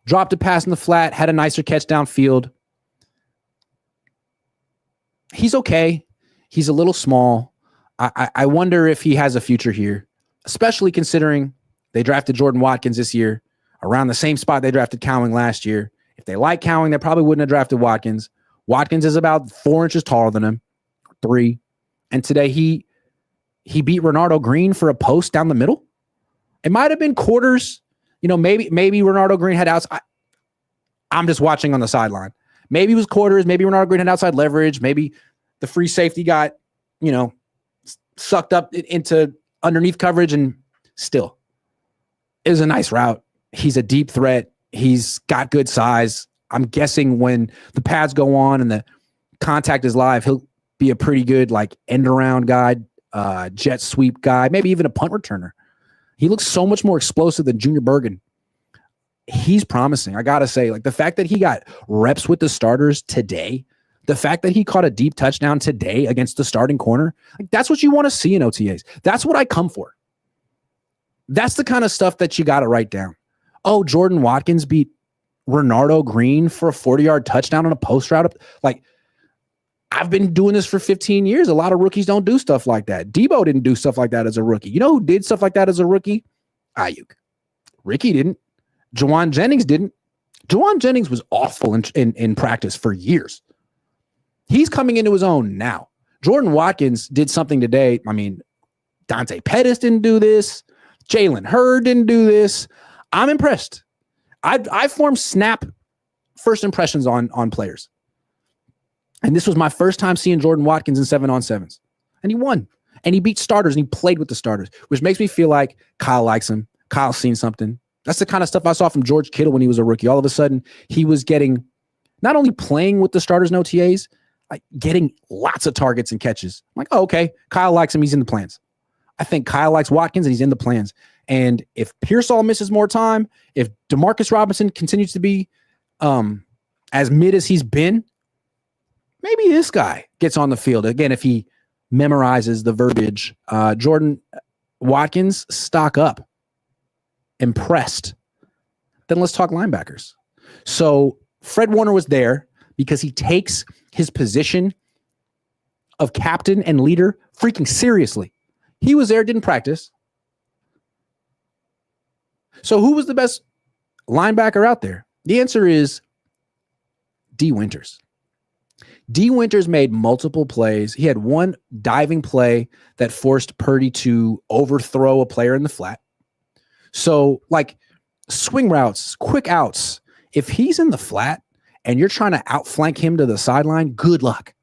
dropped a pass in the flat, had a nicer catch downfield. He's okay. He's a little small. I wonder if he has a future here, especially considering they drafted Jordan Watkins this year around the same spot they drafted Cowing last year. If they like Cowing, they probably wouldn't have drafted Watkins. Watkins is about 4 inches taller than him, 3. And today he beat Renardo Green for a post down the middle. It might have been quarters. Maybe Renardo Green had outside. I'm just watching on the sideline. Maybe it was quarters. Maybe Renardo Green had outside leverage. Maybe the free safety got, sucked up into underneath coverage, and still, it was a nice route. He's a deep threat. He's got good size. I'm guessing when the pads go on and the contact is live, he'll be a pretty good end around guy, jet sweep guy, maybe even a punt returner. He looks so much more explosive than Junior Bergen. He's promising. I got to say, the fact that he got reps with the starters today, the fact that he caught a deep touchdown today against the starting corner, that's what you want to see in OTAs. That's what I come for. That's the kind of stuff that you got to write down. Oh, Jordan Watkins beat Renardo Green for a 40-yard touchdown on a post route. I've been doing this for 15 years. A lot of rookies don't do stuff like that. Debo didn't do stuff like that as a rookie. You know who did stuff like that as a rookie? Aiyuk. Ricky didn't. Jauan Jennings didn't. Jauan Jennings was awful in practice for years. He's coming into his own now. Jordan Watkins did something today. Dante Pettis didn't do this. Jalen Hurd didn't do this. I'm impressed. I formed snap first impressions on players. And this was my first time seeing Jordan Watkins in 7-on-7s. And he won. And he beat starters, and he played with the starters, which makes me feel like Kyle likes him. Kyle's seen something. That's the kind of stuff I saw from George Kittle when he was a rookie. All of a sudden, he was getting, not only playing with the starters and OTAs, getting lots of targets and catches. I'm like, oh, okay. Kyle likes him. He's in the plans. I think Kyle likes Watkins, and he's in the plans. And if Pearsall misses more time, if Demarcus Robinson continues to be as mid as he's been, maybe this guy gets on the field. Again, if he memorizes the verbiage. Jordan Watkins, stock up. Impressed. Then let's talk linebackers. So Fred Warner was there because he takes his position of captain and leader freaking seriously. He was there, didn't practice. So who was the best linebacker out there? The answer is D. Winters. D. Winters made multiple plays. He had one diving play that forced Purdy to overthrow a player in the flat. So swing routes, quick outs, if he's in the flat and you're trying to outflank him to the sideline, good luck.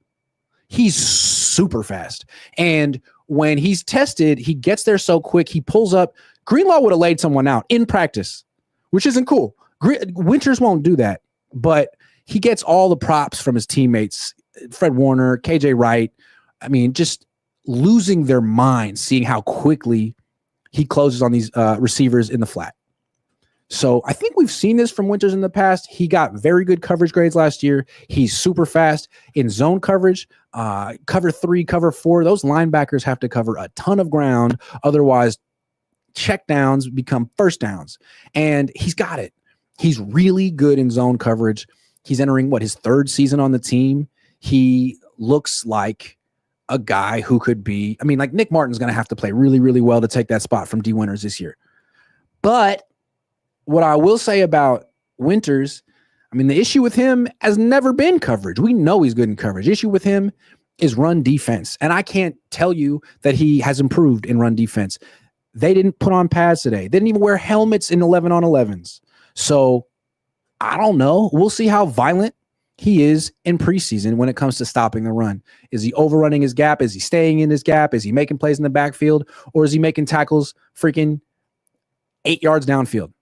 He's super fast. And when he's tested, he gets there so quick, he pulls up. Greenlaw would have laid someone out in practice, which isn't cool. Winters won't do that, but he gets all the props from his teammates, Fred Warner, KJ Wright. Just losing their minds seeing how quickly he closes on these receivers in the flat. So I think we've seen this from Winters in the past. He got very good coverage grades last year. He's super fast in zone coverage, cover 3, cover 4. Those linebackers have to cover a ton of ground. Otherwise, check downs become first downs. And he's got it. He's really good in zone coverage. He's entering his 3rd season on the team. He looks like a guy who could be, Nick Martin's going to have to play really, really well to take that spot from D. Winters this year. But what I will say about Winters, the issue with him has never been coverage. We know he's good in coverage. The issue with him is run defense. And I can't tell you that he has improved in run defense. They didn't put on pads today. They didn't even wear helmets in 11-on-11s. So I don't know. We'll see how violent he is in preseason when it comes to stopping the run. Is he overrunning his gap? Is he staying in his gap? Is he making plays in the backfield? Or is he making tackles freaking 8 yards downfield?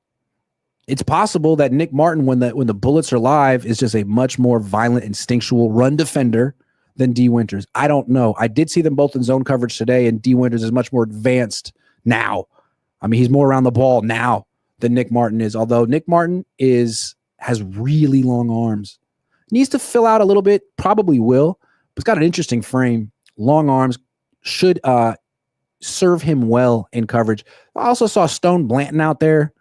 It's possible that Nick Martin, when the bullets are live, is just a much more violent, instinctual run defender than D. Winters. I don't know. I did see them both in zone coverage today, and D. Winters is much more advanced now. He's more around the ball now than Nick Martin is, although Nick Martin has really long arms. Needs to fill out a little bit, probably will, but he's got an interesting frame. Long arms should serve him well in coverage. I also saw Stone Blanton out there.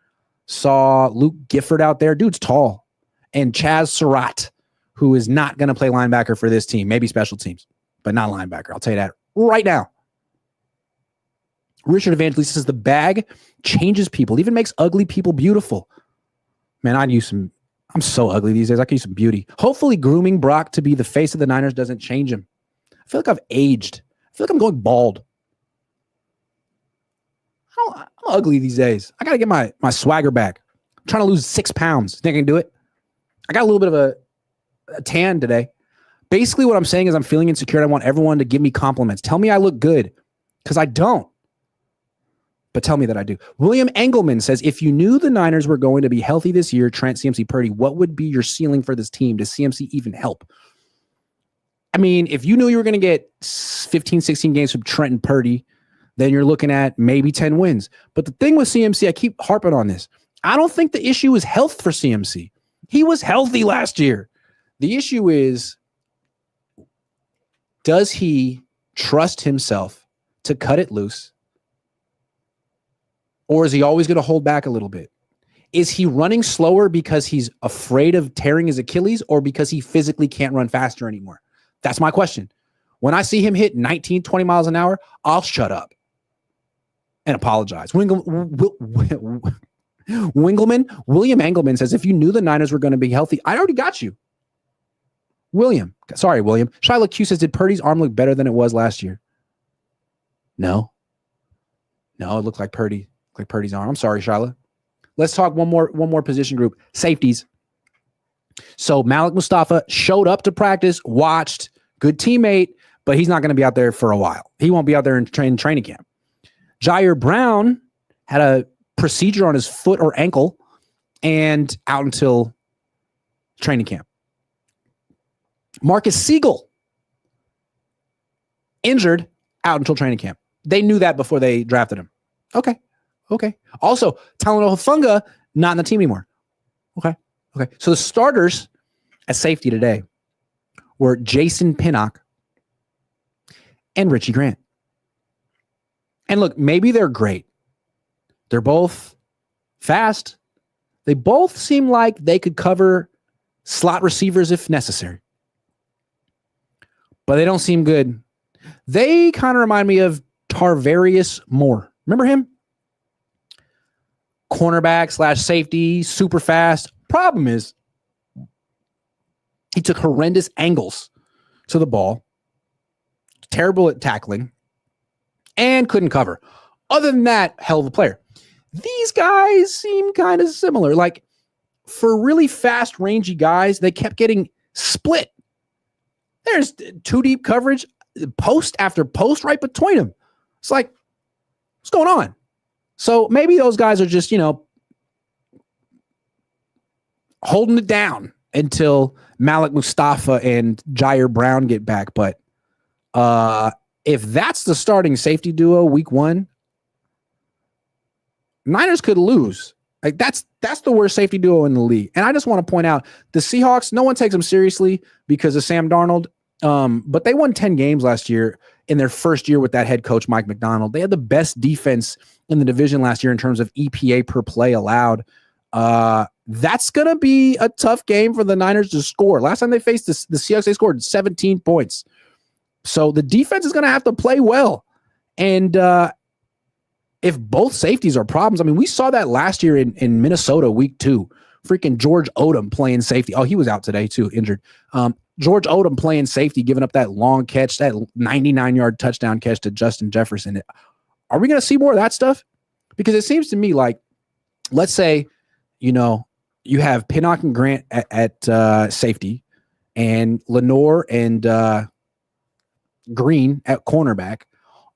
Saw Luke Gifford out there. Dude's tall. And Chaz Surratt, who is not going to play linebacker for this team. Maybe special teams, but not linebacker. I'll tell you that right now. Richard Evangelista says the bag changes people, even makes ugly people beautiful. Man, I'm so ugly these days. I could use some beauty. Hopefully grooming Brock to be the face of the Niners doesn't change him. I feel like I've aged. I feel like I'm going bald. I'm ugly these days. I got to get my swagger back. I'm trying to lose 6 pounds. Think I can do it? I got a little bit of a tan today. Basically, what I'm saying is I'm feeling insecure. And I want everyone to give me compliments. Tell me I look good, because I don't. But tell me that I do. William Engelman says, if you knew the Niners were going to be healthy this year, Trent, CMC, Purdy, what would be your ceiling for this team? Does CMC even help? I mean, if you knew you were going to get 15, 16 games from Trent and Purdy, then you're looking at maybe 10 wins. But the thing with CMC, I keep harping on this. I don't think the issue is health for CMC. He was healthy last year. The issue is, does he trust himself to cut it loose? Or is he always going to hold back a little bit? Is he running slower because he's afraid of tearing his Achilles, or because he physically can't run faster anymore? That's my question. When I see him hit 19, 20 miles an hour, I'll shut up and apologize. William Engelman says, if you knew the Niners were going to be healthy, I already got you. William. Shyla Q says, did Purdy's arm look better than it was last year? No, it looked like Purdy's arm. I'm sorry, Shyla. Let's talk one more position group. Safeties. So Malik Mustafa showed up to practice, watched, good teammate, but he's not going to be out there for a while. He won't be out there in training camp. Jair Brown had a procedure on his foot or ankle and out until training camp. Marcus Siegel, injured, out until training camp. They knew that before they drafted him. Okay. Also, Talanoa Hufanga, not in the team anymore. Okay. So the starters at safety today were Jason Pinnock and Richie Grant. And look, maybe they're great. They're both fast. They both seem like they could cover slot receivers if necessary. But they don't seem good. They kind of remind me of Tarvarius Moore. Remember him? Cornerback / safety, super fast. Problem is, he took horrendous angles to the ball, terrible at tackling, and couldn't cover. Other than that, hell of a player. These guys seem kind of similar. Like, for really fast, rangy guys, they kept getting split. There's too deep coverage, post after post right between them. It's like, what's going on? So maybe those guys are just, holding it down until Malik Mustafa and Jair Brown get back. But if that's the starting safety duo week 1, Niners could lose. Like that's the worst safety duo in the league. And I just want to point out the Seahawks, no one takes them seriously because of Sam Darnold. But they won 10 games last year in their first year with that head coach, Mike McDonald. They had the best defense in the division last year in terms of EPA per play allowed. That's going to be a tough game for the Niners to score. Last time they faced the Seahawks, they scored 17 points. So the defense is going to have to play well. And if both safeties are problems, I mean, we saw that last year in Minnesota week 2. Freaking George Odom playing safety. Oh, he was out today too, injured. George Odom playing safety, giving up that long catch, that 99-yard touchdown catch to Justin Jefferson. Are we going to see more of that stuff? Because it seems to me like, let's say, you have Pinnock and Grant at safety and Lenore and Green at cornerback.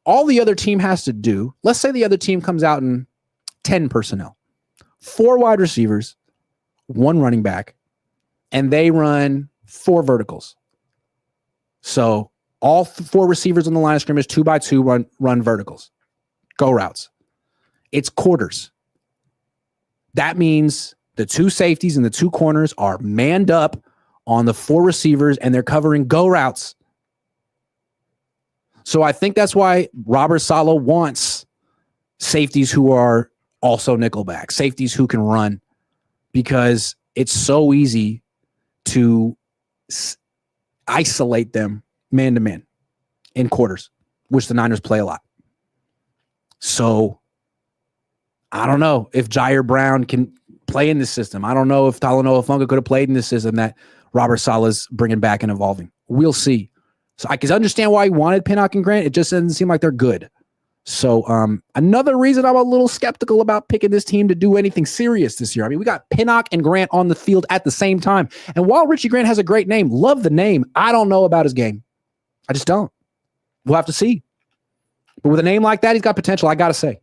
All the other team has to do, let's say the other team comes out in 10 personnel, 4 wide receivers, 1 running back, and they run 4 verticals. So all 4 receivers on the line of scrimmage, 2 by 2 run verticals, go routes. It's quarters. That means the 2 safeties and the 2 corners are manned up on the 4 receivers and they're covering go routes. So I think that's why Robert Saleh wants safeties who are also nickelback, safeties who can run, because it's so easy to isolate them man-to-man in quarters, which the Niners play a lot. So I don't know if Jair Brown can play in this system. I don't know if Talanoa Hufanga could have played in this system that Robert Saleh's bringing back and evolving. We'll see. So I can understand why he wanted Pinnock and Grant. It just doesn't seem like they're good. So another reason I'm a little skeptical about picking this team to do anything serious this year. I mean, we got Pinnock and Grant on the field at the same time. And while Richie Grant has a great name, love the name, I don't know about his game. I just don't. We'll have to see. But with a name like that, he's got potential, I got to say.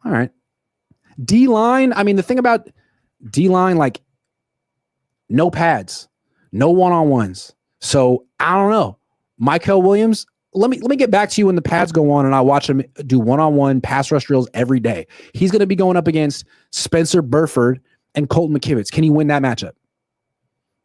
All right. D-line, I mean, the thing about D-line, like, no pads, no one-on-ones. So, I don't know. Michael Williams, let me get back to you when the pads go on and I watch him do one-on-one pass rush drills every day. He's going to be going up against Spencer Burford and Colton McKivitz. Can he win that matchup?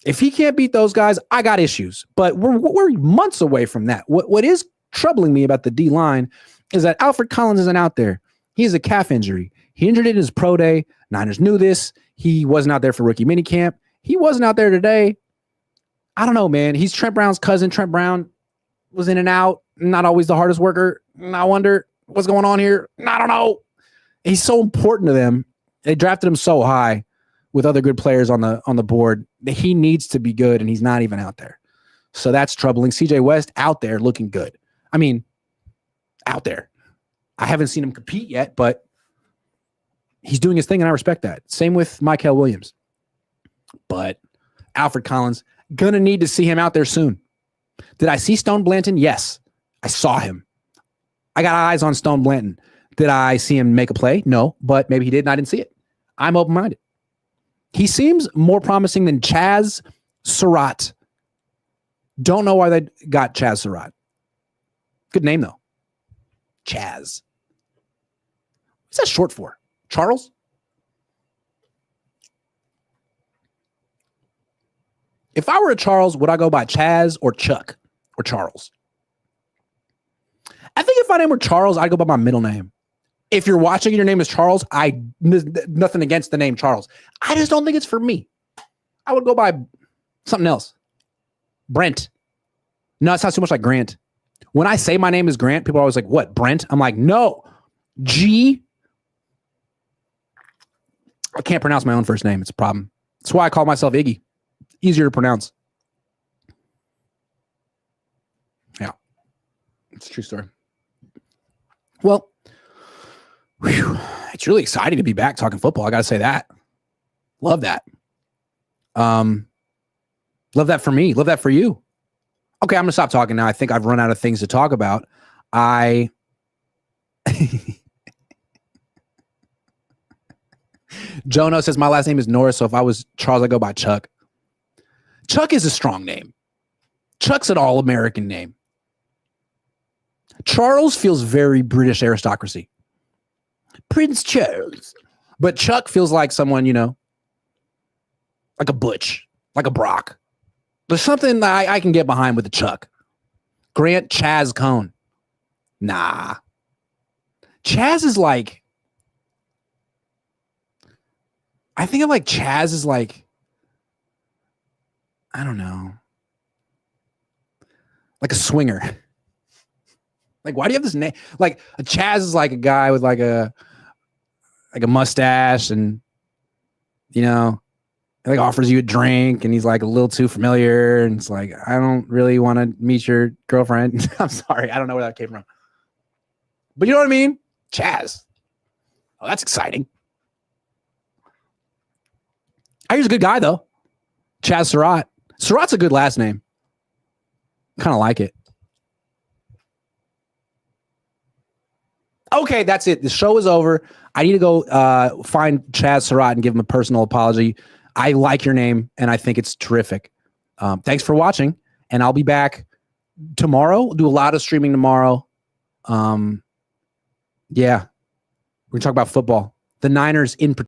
If he can't beat those guys, I got issues. But we're months away from that. What is troubling me about the D-line is that Alfred Collins isn't out there. He has a calf injury. He injured it in his pro day. Niners knew this. He wasn't out there for rookie minicamp. He wasn't out there today. I don't know, man. He's Trent Brown's cousin. Trent Brown was in and out, not always the hardest worker. I wonder what's going on here. I don't know. He's so important to them. They drafted him so high with other good players on the board that he needs to be good, and he's not even out there. So that's troubling. CJ West out there looking good. I mean, out there. I haven't seen him compete yet, but he's doing his thing, and I respect that. Same with Michael Williams. But Alfred Collins, gonna need to see him out there soon. Did I see Stone Blanton? Yes, I saw him. I got eyes on Stone Blanton. Did I see him make a play? No, but maybe he did and I didn't see it. I'm open-minded. He seems more promising than Chaz Surratt. Don't know why they got Chaz Surratt. Good name, though. Chaz. What's that short for? Charles? If I were a Charles, would I go by Chaz or Chuck or Charles? I think if my name were Charles, I'd go by my middle name. If you're watching and your name is Charles, nothing against the name Charles. I just don't think it's for me. I would go by something else. Brent. No, it sounds too much like Grant. When I say my name is Grant, people are always like, what, Brent? I'm like, no. G. I can't pronounce my own first name. It's a problem. That's why I call myself Iggy. Easier to pronounce. Yeah. It's a true story. Well, it's really exciting to be back talking football. I got to say that. Love that. Love that for me. Love that for you. Okay, I'm going to stop talking now. I think I've run out of things to talk about. Jono says my last name is Norris, so if I was Charles, I'd go by Chuck. Chuck is a strong name. Chuck's an all-American name. Charles feels very British aristocracy. Prince Charles. But Chuck feels like someone, like a Butch, like a Brock. There's something that I can get behind with the Chuck. Grant Chaz Cohn. Nah. Chaz is like, I think of like Chaz is like, I don't know. Like a swinger. Like, why do you have this name? Like, a Chaz is like a guy with like a mustache and, like offers you a drink and he's like a little too familiar. And it's like, I don't really want to meet your girlfriend. I'm sorry. I don't know where that came from. But you know what I mean? Chaz. Oh, that's exciting. I hear he's a good guy, though. Chaz Surratt. Surratt's a good last name. Kind of like it. Okay, that's it. The show is over. I need to go find Chaz Surratt and give him a personal apology. I like your name, and I think it's terrific. Thanks for watching, and I'll be back tomorrow. We'll do a lot of streaming tomorrow. Yeah. We're going to talk about football. The Niners in particular.